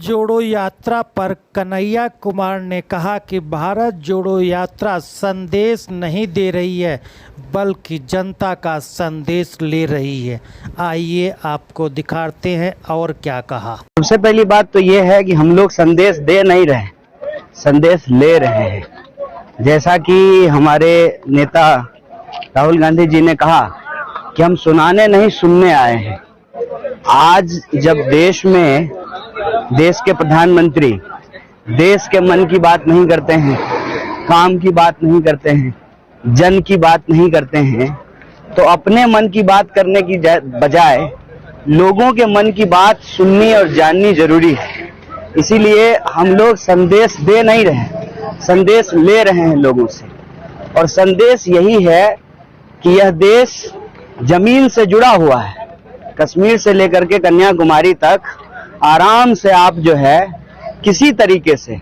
जोड़ो यात्रा पर कन्हैया कुमार ने कहा कि भारत जोड़ो यात्रा संदेश नहीं दे रही है बल्कि जनता का संदेश ले रही है। आइए आपको दिखाते हैं और क्या कहा। सबसे पहली बात तो ये है कि हम लोग संदेश दे नहीं रहे, संदेश ले रहे हैं। जैसा कि हमारे नेता राहुल गांधी जी ने कहा कि हम सुनाने नहीं सुनने आए हैं। आज जब देश में देश के प्रधानमंत्री देश के मन की बात नहीं करते हैं, काम की बात नहीं करते हैं, जन की बात नहीं करते हैं, तो अपने मन की बात करने की बजाय लोगों के मन की बात सुननी और जाननी जरूरी है। इसीलिए हम लोग संदेश दे नहीं रहे, संदेश ले रहे हैं लोगों से। और संदेश यही है कि यह देश जमीन से जुड़ा हुआ है। कश्मीर से लेकर के कन्याकुमारी तक आराम से आप जो है किसी तरीके से,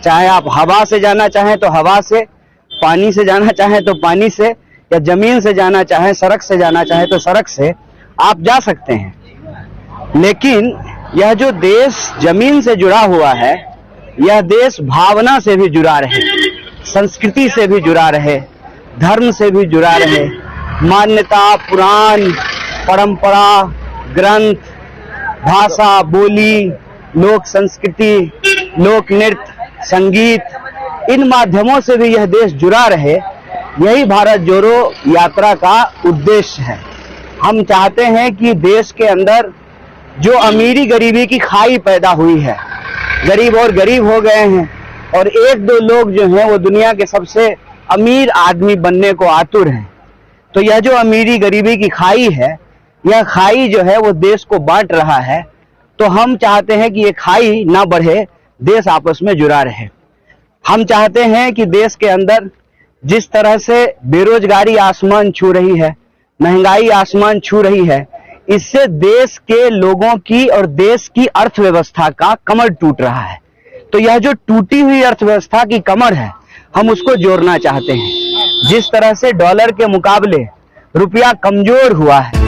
चाहे आप हवा से जाना चाहें तो हवा से, पानी से जाना चाहें तो पानी से, या जमीन से जाना चाहें, सड़क से जाना चाहें तो सड़क से आप जा सकते हैं। लेकिन यह जो देश जमीन से जुड़ा हुआ है, यह देश भावना से भी जुड़ा रहे, संस्कृति से भी जुड़ा रहे, धर्म से भी जुड़ा रहे, मान्यता, पुराण, परंपरा, ग्रंथ, भाषा, बोली, लोक संस्कृति, लोक नृत्य, संगीत, इन माध्यमों से भी यह देश जुड़ा रहे। यही भारत जोड़ो यात्रा का उद्देश्य है। हम चाहते हैं कि देश के अंदर जो अमीरी गरीबी की खाई पैदा हुई है, गरीब और गरीब हो गए हैं और एक दो लोग जो हैं वो दुनिया के सबसे अमीर आदमी बनने को आतुर हैं। तो यह जो अमीरी गरीबी की खाई है, यह खाई जो है वो देश को बांट रहा है। तो हम चाहते हैं कि ये खाई ना बढ़े, देश आपस में जुड़ा रहे। हम चाहते हैं कि देश के अंदर जिस तरह से बेरोजगारी आसमान छू रही है, महंगाई आसमान छू रही है, इससे देश के लोगों की और देश की अर्थव्यवस्था का कमर टूट रहा है। तो यह जो टूटी हुई अर्थव्यवस्था की कमर है, हम उसको जोड़ना चाहते हैं। जिस तरह से डॉलर के मुकाबले रुपया कमजोर हुआ है,